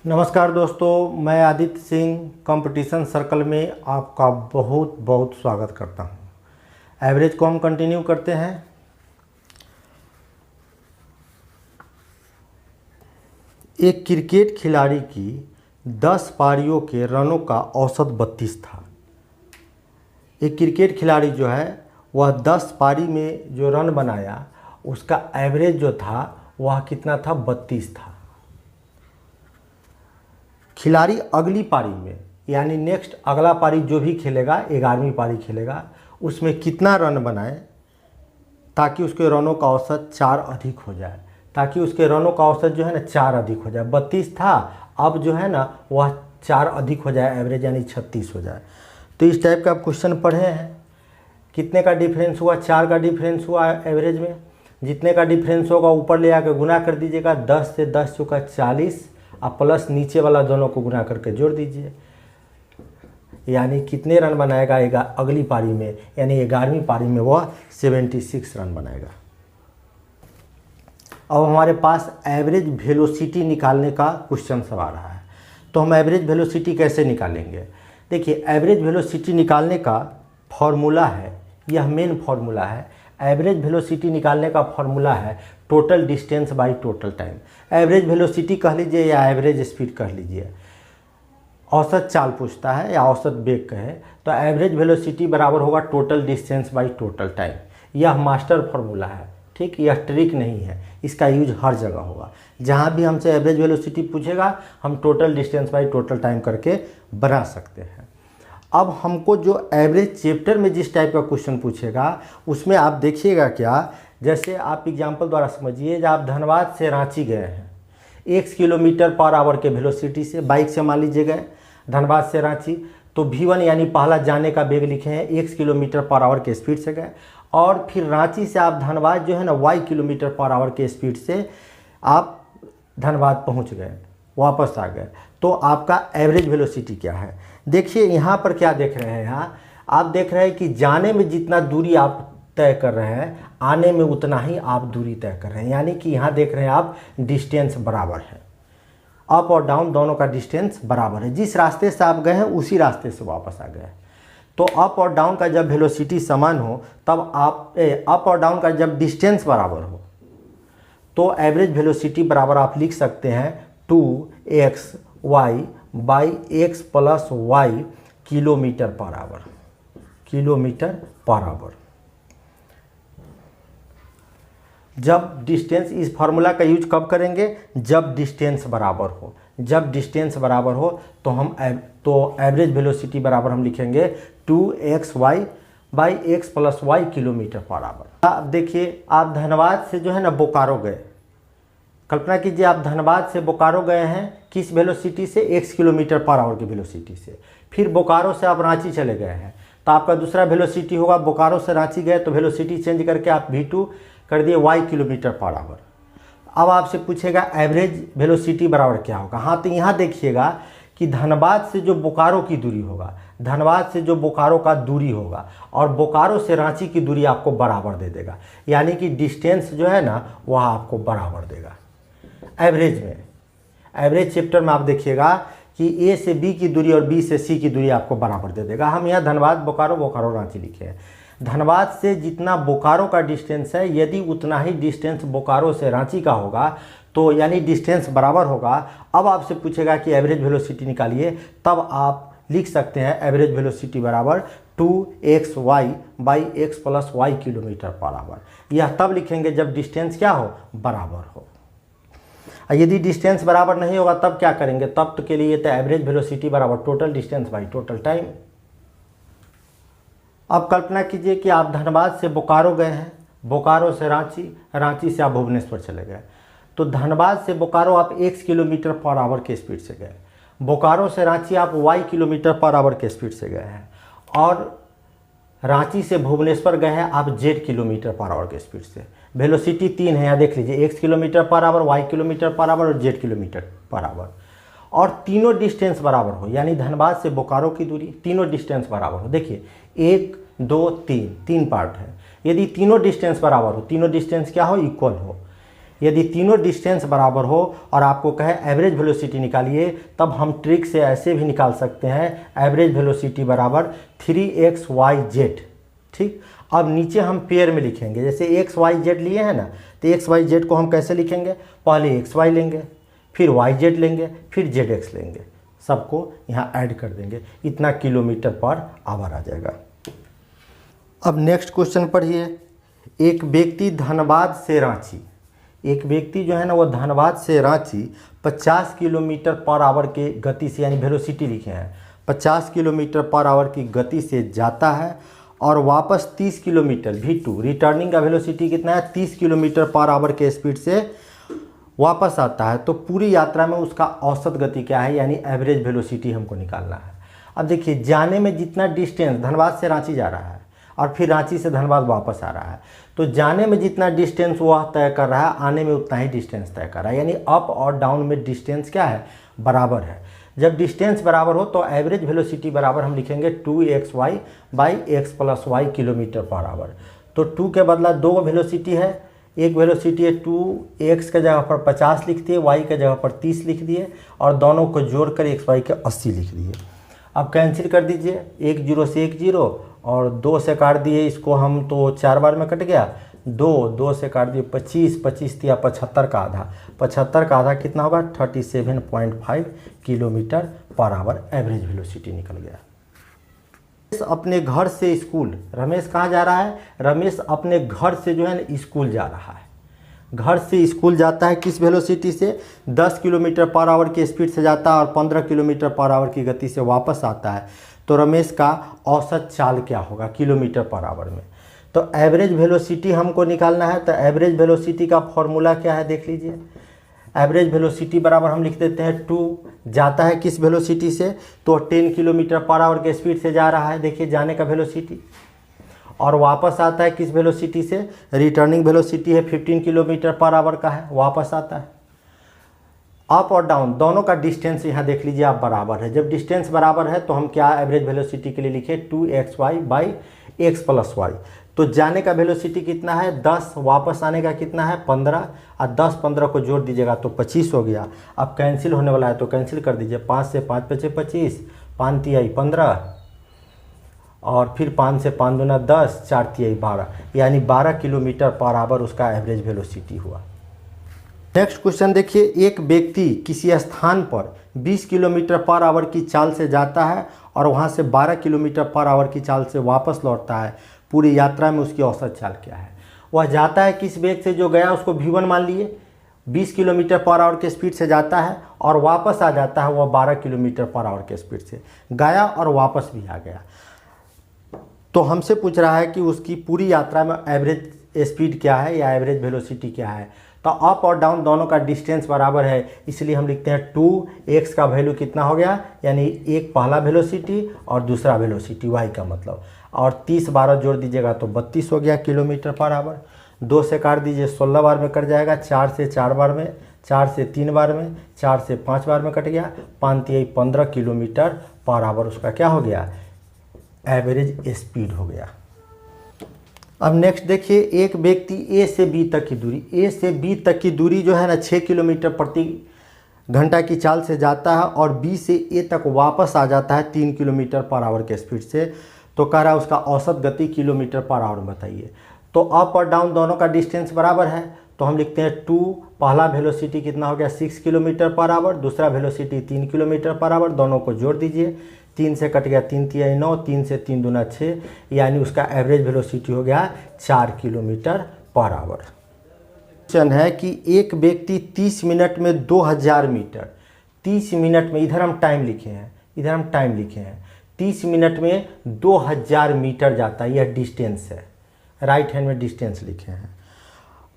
नमस्कार दोस्तों, मैं आदित्य सिंह कंपटीशन सर्कल में आपका बहुत बहुत स्वागत करता हूं। एवरेज को हम कंटिन्यू करते हैं। एक क्रिकेट खिलाड़ी की 10 पारियों के रनों का औसत 32 था। एक क्रिकेट खिलाड़ी जो है वह 10 पारी में जो रन बनाया उसका एवरेज जो था वह कितना था? 32 था। खिलाड़ी अगली पारी में यानी नेक्स्ट अगला पारी जो भी खेलेगा 11वीं पारी खेलेगा उसमें कितना रन बनाए ताकि उसके रनों का औसत 4 अधिक हो जाए, ताकि उसके रनों का औसत जो है ना 4 अधिक हो जाए। 32 था, अब जो है ना वह 4 अधिक हो जाए, एवरेज यानी 36 हो जाए। तो इस टाइप का आप क्वेश्चन पढ़े हैं। कितने का डिफरेंस हुआ? 4 का डिफरेंस हुआ एवरेज में। जितने का डिफरेंस होगा ऊपर ले आकर गुना कर दीजिएगा। 10 से 10 चौका 40 और प्लस नीचे वाला दोनों को गुना करके जोड़ दीजिए, यानी कितने रन बनाएगा अगली पारी में, यानी 11वीं पारी में वह 76 रन बनाएगा। अब हमारे पास एवरेज वेलोसिटी निकालने का क्वेश्चन सब आ रहा है। तो हम एवरेज वेलोसिटी कैसे निकालेंगे? देखिए, एवरेज वेलोसिटी निकालने का फॉर्मूला है, यह मेन फॉर्मूला है। एवरेज वेलोसिटी निकालने का फॉर्मूला है total distance by total time. Average velocity कह लीजिए या एवरेज स्पीड कह लीजिए, औसत चाल पूछता है या औसत वेग कहे तो एवरेज वेलोसिटी बराबर होगा total distance by total time. यह मास्टर फॉर्मूला है, ठीक, यह ट्रिक नहीं है, इसका यूज हर जगह होगा। जहाँ भी हमसे एवरेज वेलोसिटी पूछेगा हम total distance by total time करके बना सकते हैं। अब हमको जो एवरेज चैप्टर में जिस टाइप का क्वेश्चन पूछेगा उसमें आप देखिएगा क्या, जैसे आप एग्जाम्पल द्वारा समझिए, जब आप धनबाद से रांची गए हैं 1 किलोमीटर पर आवर के वेलोसिटी से, बाइक से मान लीजिए गए धनबाद से रांची, तो V1 यानी पहला जाने का वेग लिखे हैं 1 किलोमीटर पर आवर के स्पीड से गए, और फिर रांची से आप धनबाद जो है ना y किलोमीटर पर आवर के स्पीड से आप धनबाद पहुंच गए, वापस आ गए। तो आपका एवरेज वेलोसिटी क्या है? देखिए यहाँ पर क्या देख रहे हैं, यहाँ आप देख रहे हैं कि जाने में जितना दूरी आप तय कर रहे हैं आने में उतना ही आप दूरी तय कर रहे हैं, यानी कि यहाँ देख रहे हैं आप डिस्टेंस बराबर है। अप और डाउन दोनों का डिस्टेंस बराबर है, जिस रास्ते से आप गए हैं उसी रास्ते से वापस आ गए। तो अप और डाउन का जब वेलोसिटी समान हो तब आप अप और डाउन का जब डिस्टेंस बराबर हो तो एवरेज वेलोसिटी बराबर आप लिख सकते हैं 2xy by x plus y kilometre per hour, kilometre per hour. जब डिस्टेंस, इस फार्मूला का यूज कब करेंगे? जब डिस्टेंस बराबर हो। जब डिस्टेंस बराबर हो तो हम एवरेज वेलोसिटी बराबर हम लिखेंगे 2xy by x plus y kilometre per hour. अब देखिए, आप धनबाद से जो है ना बोकारो गए, कल्पना कीजिए आप धनबाद से बोकारो गए हैं किस वेलोसिटी से? x किलोमीटर पर आवर की वेलोसिटी से। फिर बोकारो से आप रांची चले गए हैं तो आपका दूसरा वेलोसिटी होगा, बोकारो से रांची गए तो वेलोसिटी चेंज करके आप V2 कर दिए y किलोमीटर पर आवर। अब आपसे पूछेगा एवरेज वेलोसिटी बराबर क्या होगा? हाँ, तो यहाँ देखिएगा कि धनबाद से जो बोकारो की दूरी होगा, धनबाद से जो बोकारो का दूरी होगा और बोकारो से रांची की दूरी आपको बराबर दे देगा, यानी कि डिस्टेंस जो है ना वह आपको बराबर देगा। एवरेज में, एवरेज चैप्टर में आप देखिएगा कि A से B की दूरी और B से C की दूरी आपको बराबर दे देगा। हम यहाँ धनबाद बोकारो, बोकारो रांची लिखे हैं। धनबाद से जितना बोकारो का डिस्टेंस है यदि उतना ही डिस्टेंस बोकारो से रांची का होगा तो यानी डिस्टेंस बराबर होगा। अब आपसे पूछेगा कि एवरेज वेलोसिटी निकालिए, तब आप लिख सकते हैं एवरेज वेलोसिटी बराबर 2xy by x plus y kilometre per hour. यह तब लिखेंगे जब डिस्टेंस क्या हो? बराबर हो। यदि डिस्टेंस बराबर नहीं होगा तब क्या करेंगे? तब तो के लिए तो एवरेज वेलोसिटी बराबर total distance by total time. अब कल्पना कीजिए कि आप धनबाद से बोकारो गए हैं, बोकारो से रांची, रांची से आप भुवनेश्वर चले गए। तो धनबाद से बोकारो आप x किलोमीटर पर आवर के स्पीड से गए, बोकारो से रांची आप y किलोमीटर पर आवर के स्पीड से गए हैं, और रांची से भुवनेश्वर गए हैं आप z किलोमीटर पर आवर के स्पीड से। वेलोसिटी 3 है, यहाँ देख लीजिए, x kilometre per hour, y kilometre per hour और z किलोमीटर पर आवर, और तीनों डिस्टेंस बराबर हो, यानी धनबाद से बोकारो की दूरी तीनों डिस्टेंस बराबर हो। देखिए 1 2 3 पार्ट है। यदि तीनों डिस्टेंस बराबर हो, तीनों डिस्टेंस क्या हो? इक्वल हो, यदि तीनों डिस्टेंस बराबर हो और आपको कहे एवरेज वेलोसिटी निकालिए, तब हम ट्रिक से ऐसे भी निकाल सकते हैं एवरेज वेलोसिटी बराबर 3xyz। ठीक, अब नीचे हम पेयर में लिखेंगे, जैसे xyz लिए हैं ना, तो xyz को हम कैसे लिखेंगे, पहले xy लेंगे, फिर yz लेंगे, फिर zx लेंगे, सबको यहाँ ऐड कर देंगे, इतना किलोमीटर पर आवर आ जाएगा। अब नेक्स्ट क्वेश्चन पढ़िए। एक व्यक्ति धनबाद से रांची, एक व्यक्ति जो है ना वो धनबाद से रांची 50 किलोमीटर पर आवर के गति से, यानी वेलोसिटी लिखे हैं, 50 किलोमीटर पर आवर की गति से जाता है और वापस 30 किलोमीटर v2, रिटर्निंग का वेलोसिटी कितना है, 30 किलोमीटर पर आवर के स्पीड से वापस आता है। तो पूरी यात्रा में उसका औसत गति क्या है, यानी एवरेज वेलोसिटी हमको निकालना है। अब देखिए, जाने में जितना डिस्टेंस, धनबाद से रांची जा रहा है और फिर रांची से धनबाद वापस आ रहा है, तो जाने में जितना डिस्टेंस वह तय कर रहा है, आने में उतना ही डिस्टेंस तय कर रहा है, यानी अप और डाउन में डिस्टेंस क्या है, बराबर है। जब डिस्टेंस बराबर हो तो एवरेज वेलोसिटी बराबर हम लिखेंगे 2xy by x + y kilometre per hour. तो 2 के बदला 2 वेलोसिटी है, एक वेलोसिटी है 2x के जगह पर 50 लिख दिए, y के जगह पर 30 लिख दिए और दोनों को जोड़कर xy के 80 लिख दिए। अब कैंसिल कर दीजिए, 1 0 से 1 0 और 2 से काट दिए इसको हम, तो 4 बार में कट गया, 2 से काट दिए 25, 25 दिया 75 का आधा, 75 का आधा कितना होगा, 37.5 kilometre per hour average velocity निकल गया। अपने घर से स्कूल, रमेश कहाँ जा रहा है, रमेश अपने घर से जो है ना स्कूल जा रहा है, घर से स्कूल जाता है किस वेलोसिटी से, 10 किलोमीटर पर आवर की स्पीड से जाता है और 15 किलोमीटर पर आवर की गति से वापस आता है। तो रमेश का औसत चाल क्या होगा किलोमीटर पर आवर में। तो एवरेज वेलोसिटी हमको निकालना है, तो एवरेज वेलोसिटी का फॉर्मूला क्या है देख लीजिए। एवरेज वेलोसिटी बराबर हम लिख देते हैं 2, जाता है किस वेलोसिटी से, तो 10 किलोमीटर पर आवर के स्पीड से जा रहा है, देखिए जाने का वेलोसिटी, और वापस आता है किस वेलोसिटी से, रिटर्निंग वेलोसिटी है 15 किलोमीटर पर आवर का है, वापस आता है। अप और डाउन दोनों का डिस्टेंस यहाँ देख लीजिए आप बराबर है। जब डिस्टेंस बराबर है तो हम क्या एवरेज वेलोसिटी के लिए लिखे 2xy बाई x + y। तो जाने का वेलोसिटी कितना है 10, वापस आने का कितना है 15, और 10 15 को जोड़ दीजिएगा तो 25 हो गया। अब कैंसिल होने वाला है तो कैंसिल कर दीजिए, 5 से 5 बचे 25, 5 तिहाई 15 और फिर 5 से 5 दूना 10, 4 तिहाई 12, यानी 12 किलोमीटर पर आवर उसका एवरेज वेलोसिटी हुआ। नेक्स्ट क्वेश्चन देखिए, एक व्यक्ति किसी स्थान पर 20 किलोमीटर पर आवर की चाल से जाता है और वहाँ से 12 किलोमीटर पर आवर की चाल से वापस लौटता है, पूरी यात्रा में उसकी औसत चाल क्या है। वह जाता है किस वेग से, जो गया उसको v1 मान लिए, 20 किलोमीटर पर आवर के स्पीड से जाता है और वापस आ जाता है वह 12 किलोमीटर पर आवर के स्पीड से, गया और वापस भी आ गया। तो हमसे पूछ रहा है कि उसकी पूरी यात्रा में एवरेज स्पीड क्या है या एवरेज वेलोसिटी क्या है। तो अप और डाउन दोनों का डिस्टेंस बराबर है, इसलिए हम लिखते हैं 2x का वैल्यू कितना हो गया, यानी एक पहला वेलोसिटी और दूसरा वेलोसिटी y का मतलब, और 30 12 जोड़ दीजिएगा तो 32 हो गया किलोमीटर पर आवर। 2 से काट दीजिए 16 बार में कट जाएगा, 4 से 4 बार में, 4 से 3 बार में, 4 से 5 बार में कट गया, 5 तिहाई 15 किलोमीटर पर आवर उसका क्या हो गया, एवरेज स्पीड हो गया। अब नेक्स्ट देखिए, एक व्यक्ति A से B तक की दूरी, A से B तक की दूरी जो है ना 6 किलोमीटर प्रति घंटा की चाल से जाता है और B से A तक वापस आ जाता है 3 किलोमीटर पर आवर के स्पीड से। तो कह रहा है उसका औसत गति किलोमीटर पर आवर बताइए। तो अप और डाउन दोनों का डिस्टेंस बराबर है, तो हम लिखते हैं 2, पहला वेलोसिटी कितना हो गया 6 किलोमीटर पर आवर, दूसरा वेलोसिटी 3 किलोमीटर पर आवर, दोनों को जोड़ दीजिए, 3 से कट गया 3 तिहाई 9, 3 से 3 दूना 6, यानी उसका एवरेज वेलोसिटी हो गया 4 किलोमीटर पर आवर। क्वेश्चन है कि एक व्यक्ति 30 मिनट में 2000 मीटर, 30 मिनट में, इधर हम टाइम लिखे हैं, इधर हम टाइम लिखे हैं, 30 मिनट में 2000 मीटर जाता है, यह डिस्टेंस है, राइट हैंड में डिस्टेंस लिखे हैं,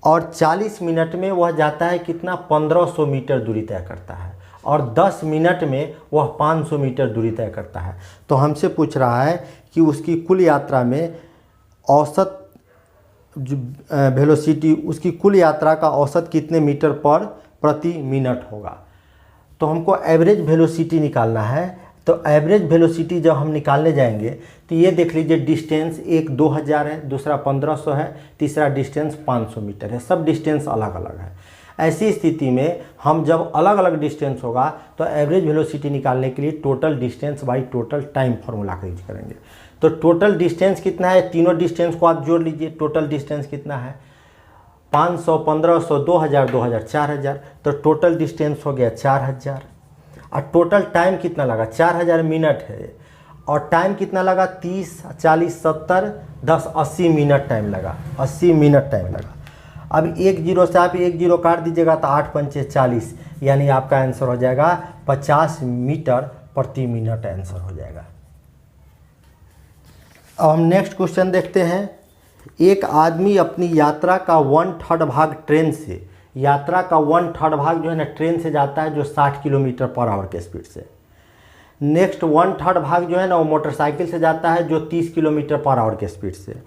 और 40 मिनट में वह जाता है कितना 1500 मीटर दूरी तय करता है, और 10 मिनट में वह 500 मीटर दूरी तय करता है। तो हमसे पूछ रहा है कि उसकी कुल यात्रा में औसत वेलोसिटी, उसकी कुल यात्रा का औसत कितने मीटर पर प्रति मिनट होगा। तो हमको एवरेज वेलोसिटी निकालना है, तो एवरेज वेलोसिटी जब हम निकालने जाएंगे तो ये देख लीजिए, डिस्टेंस एक 2000 है, दूसरा 1500 है, तीसरा डिस्टेंस 500 मीटर है, सब डिस्टेंस अलग अलग है। ऐसी स्थिति में हम जब अलग अलग डिस्टेंस होगा तो एवरेज वेलोसिटी निकालने के लिए total distance by total time formula का यूज करेंगे। तो टोटल डिस्टेंस कितना है, तीनों डिस्टेंस को आप जोड़ लीजिए। टोटल डिस्टेंस कितना है, 500, 1500, 2000, 2000, 4000, तो टोटल डिस्टेंस हो गया 4000। और टोटल टाइम कितना लगा, 4000 मिनट है, और टाइम कितना लगा, 30, 40, 70, 10, 80 मिनट टाइम लगा, 80 मिनट टाइम लगा। अब 1 0 से आप 1 0 काट दीजिएगा तो 8 पंचे 40, यानी आपका आंसर हो जाएगा 50 मीटर प्रति मिनट आंसर हो जाएगा। अब हम नेक्स्ट क्वेश्चन देखते हैं। एक आदमी अपनी यात्रा का 1/3 भाग ट्रेन से, यात्रा का 1/3 भाग जो है ना ट्रेन से जाता है, जो 60 किलोमीटर पर आवर के स्पीड से। नेक्स्ट 1/3 भाग जो है ना वो मोटरसाइकिल से जाता है, जो 30 किलोमीटर पर आवर के स्पीड से।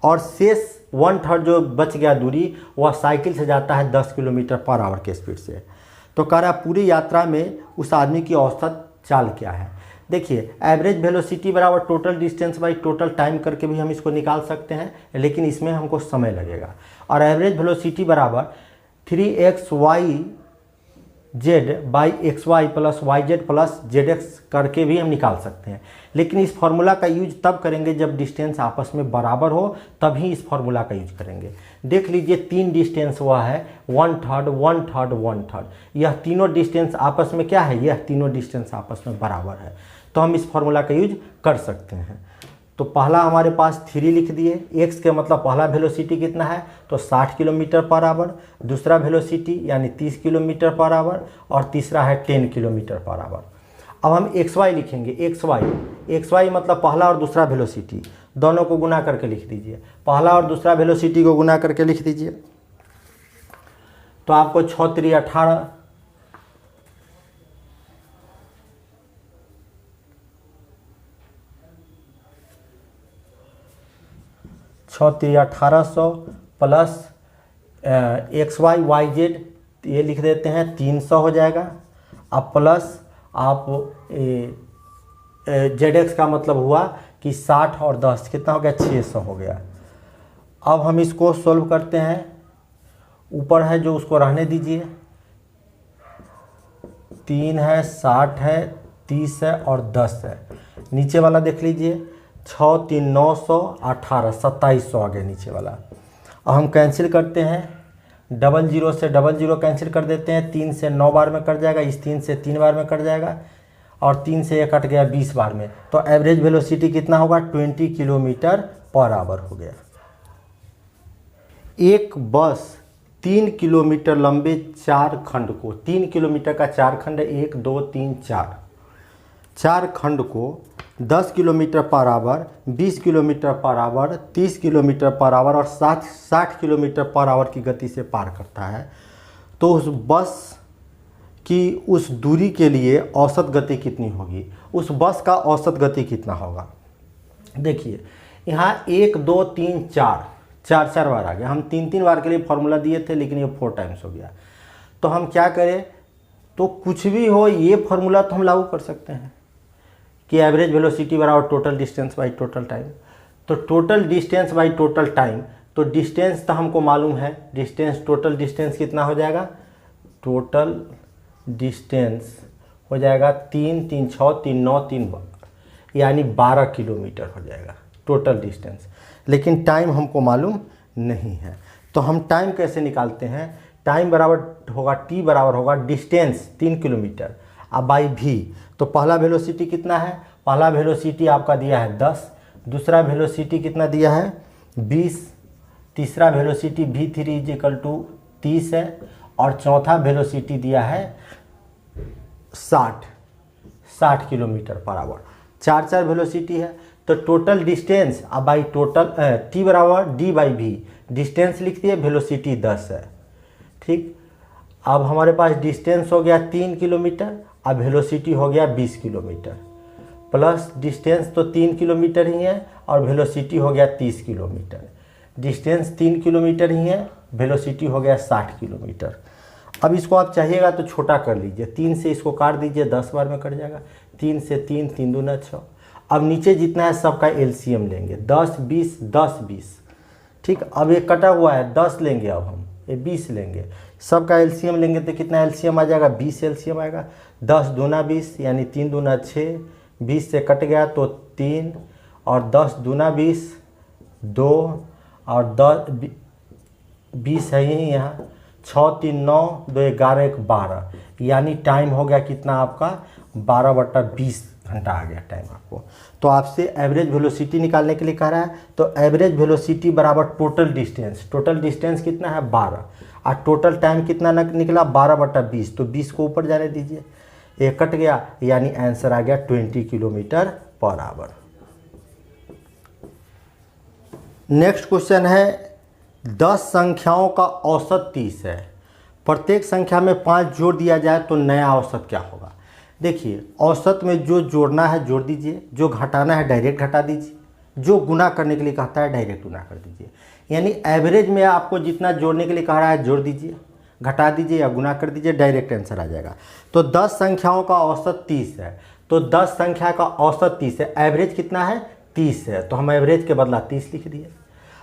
और शेष 1/3 जो बच गया दूरी, वह साइकिल से जाता है 10 किलोमीटर पर आवर के स्पीड से। तो कह रहा है पूरी यात्रा में उस आदमी की औसत चाल क्या है। देखिए, एवरेज वेलोसिटी बराबर total distance by total time करके भी हम इसको निकाल सकते हैं, लेकिन इसमें हमको समय लगेगा। और एवरेज वेलोसिटी बराबर 3xyz by xy plus yz plus zx करके भी हम निकाल सकते हैं, लेकिन इस फार्मूला का यूज तब करेंगे जब डिस्टेंस आपस में बराबर हो, तभी इस फार्मूला का यूज करेंगे। देख लीजिए, 3 डिस्टेंस हुआ है 1/3, 1/3, 1/3, यह तीनों डिस्टेंस आपस में क्या है, यह तीनों डिस्टेंस आपस में बराबर है, तो हम इस फार्मूला का यूज कर सकते हैं। तो पहला हमारे पास 3 लिख दिए, x के मतलब पहला वेलोसिटी कितना है, तो 60 किलोमीटर पर आवर, दूसरा वेलोसिटी यानी 30 किलोमीटर पर आवर, और तीसरा है 10 किलोमीटर पर आवर। अब हम xy लिखेंगे, xy मतलब पहला और दूसरा वेलोसिटी, दोनों को गुना करके लिख दीजिए। पहला और दूसरा वेलोसिटी को गुना करके लिख दीजिए, तो आपको 6 3 18, 6 3 1800 प्लस xy yz ये लिख देते हैं 300 हो जाएगा। अब प्लस आप zx का मतलब हुआ कि 60 और 10 कितना हो गया, 600 हो गया। अब हम इसको सोल्व करते हैं। ऊपर है जो उसको रहने दीजिए, 3 है, 60 है, 30 है और 10 है। नीचे वाला देख लीजिए, 6 3 900, 18 2700 आ गया नीचे वाला। अब हम कैंसिल करते हैं, 00 से 00 कैंसिल कर देते हैं, 3 से 9 बार में कट जाएगा, इस 3 से 3 बार में कट जाएगा, और 3 से 1 कट गया 20 बार में। तो एवरेज वेलोसिटी कितना होगा, 20 किलोमीटर पर आवर हो गया। एक बस 3 किलोमीटर लंबे 4 खंड को, 3 किलोमीटर का 4 खंड, 1 2 3 4 खंड को 10 kilometre per hour, 20 kilometre per hour, 30 kilometre per hour और 60 किलोमीटर पर आवर की गति से पार करता है, तो उस बस की उस दूरी के लिए औसत गति कितनी होगी, उस बस का औसत गति कितना होगा। देखिए, यहाँ 1 2 3 4 बार आ गया। हम 3 बार के लिए फॉर्मूला दिए थे, लेकिन ये 4 टाइम्स हो गया। तो हम क्या करें, तो कुछ भी हो ये फार्मूला तो हम लागू कर सकते हैं कि एवरेज वेलोसिटी बराबर total distance by total time. तो total distance by total time, तो डिस्टेंस तो हमको मालूम है, डिस्टेंस टोटल डिस्टेंस कितना हो जाएगा, टोटल डिस्टेंस हो जाएगा 3 3 6 3 9 3 यानी 12 किलोमीटर हो जाएगा टोटल डिस्टेंस। लेकिन टाइम हमको मालूम नहीं है, तो हम टाइम कैसे निकालते हैं। टाइम बराबर होगा, टी बराबर होगा डिस्टेंस 3 किलोमीटर अब बाई भी। तो पहला वेलोसिटी कितना है, पहला वेलोसिटी आपका दिया है 10, दूसरा वेलोसिटी कितना दिया है 20, तीसरा वेलोसिटी v3 = 30 है, और चौथा वेलोसिटी दिया है 60 किलोमीटर पर आवर। 4 वेलोसिटी है, तो टोटल डिस्टेंस अब बाई टोटल टी बराबर डी बाई भी, डिस्टेंस लिख दिए, वेलोसिटी 10 है। ठीक, अब हमारे पास डिस्टेंस हो गया 3 किलोमीटर, अब वेलोसिटी हो गया 20 किलोमीटर, प्लस डिस्टेंस तो 3 किलोमीटर ही है और वेलोसिटी हो गया 30 किलोमीटर। डिस्टेंस 3 किलोमीटर ही है, वेलोसिटी हो गया 60 किलोमीटर। अब इसको आप चाहिएगा तो छोटा कर लीजिए, 3 से इसको काट दीजिए, 10 बार में कट जाएगा। 3 से 3, 3 दूना 6। अब नीचे जितना है सबका एलसीएम लेंगे, 10 20 10 20। ठीक, अब ये कटा हुआ है 10 लेंगे, अब हम ये 20 लेंगे, सबका एलसीएम लेंगे तो कितना एलसीएम आ जाएगा, 20 एलसीएम आएगा। 10 दूना 20 यानी 3 दूना 6, 20 से कट गया तो 3, और 10 दूना 20 2, और 20 है यही यहाँ, 6 3 9 2 11 1 12, यानी टाइम हो गया कितना आपका 12/20 घंटा आ गया टाइम आपको। तो आपसे एवरेज वेलोसिटी निकालने के लिए कह रहा है, तो एवरेज वेलोसिटी बराबर टोटल डिस्टेंस, टोटल डिस्टेंस कितना है 12, और टोटल टाइम कितना निकला 12/20, तो 20 को ऊपर जाने दीजिए, ये कट गया, यानी आंसर आ गया 20 kilometre per hour. Next question है 10 संख्याओं का औसत 30 है, प्रत्येक संख्या में 5 जोड़ दिया जाए तो नया औसत क्या होगा। देखिए औसत में जो जोड़ना है जोड़ दीजिए, जो घटाना है डायरेक्ट घटा दीजिए, जो गुना करने के लिए कहता है डायरेक्ट गुना कर दीजिए। यानी एवरेज में आपको जितना जोड़ने के लिए कह रहा है जोड़ दीजिए, घटा दीजिए या गुना कर दीजिए, डायरेक्ट आंसर आ जाएगा। तो 10 संख्याओं का औसत 30 है, तो 10 संख्या का औसत 30 है, एवरेज कितना है 30 है, तो हम एवरेज के बदला 30 लिख दिए।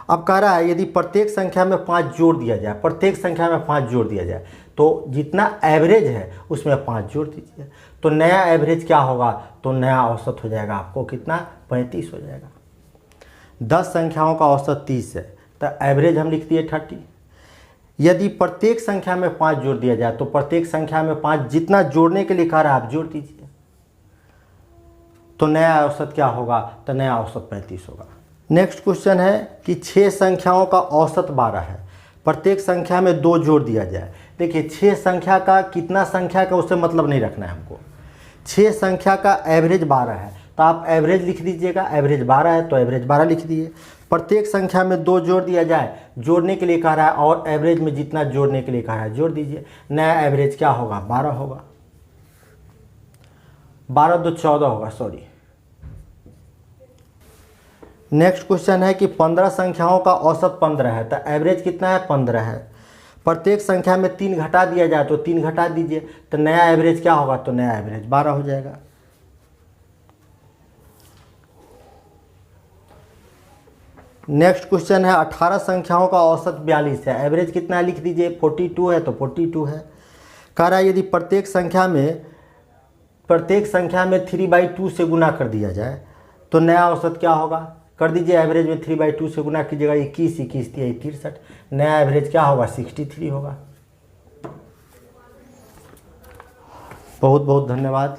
अब कह रहा है यदि प्रत्येक संख्या में 5 जोड़ दिया जाए, प्रत्येक संख्या में 5 जोड़ दिया जाए तो जितना एवरेज है उसमें 5 जोड़ दीजिए, तो नया एवरेज क्या होगा, तो नया औसत हो जाएगा आपको कितना 35 हो जाएगा। 10 संख्याओं का औसत 30 है, तो एवरेज हम लिख दिए 30। यदि प्रत्येक संख्या में 5 जोड़ दिया जाए तो प्रत्येक संख्या में 5 जितना जोड़ने के लिए कह रहा है आप जोड़ दीजिए, तो नया औसत क्या होगा, तो नया औसत 35 होगा। नेक्स्ट क्वेश्चन है कि 6 संख्याओं का औसत 12 है, प्रत्येक संख्या में 2 जोड़ दिया जाए। देखिए 6 संख्या का कितना संख्या का उससे मतलब नहीं रखना है हमको, 6 संख्या का एवरेज 12 है, तो आप एवरेज लिख दीजिएगा, एवरेज 12 है तो एवरेज 12 लिख दिए। प्रत्येक संख्या में 2 जोड़ दिया जाए, जोड़ने के लिए कह रहा है, और एवरेज में जितना जोड़ने के लिए कह रहा है जोड़ दीजिए, नया एवरेज क्या होगा 12 होगा, 12 2 14 होगा, सॉरी। नेक्स्ट क्वेश्चन है कि 15 संख्याओं का औसत 15 है, तो एवरेज कितना है 15 है, प्रत्येक संख्या में 3 घटा दिया जाए तो 3 घटा दीजिए, तो नया एवरेज क्या होगा, तो नया एवरेज 12 हो जाएगा। नेक्स्ट क्वेश्चन है 18 संख्याओं का औसत 42 है, एवरेज कितना है लिख दीजिए, 42 है तो 42 है। कह रहा है यदि प्रत्येक संख्या में 3/2 से गुना कर दिया जाए तो नया औसत क्या होगा, कर दीजिए, एवरेज में 3/2 से गुना कीजिएगा, 21 21 63, नया एवरेज क्या होगा 63 होगा। बहुत बहुत धन्यवाद।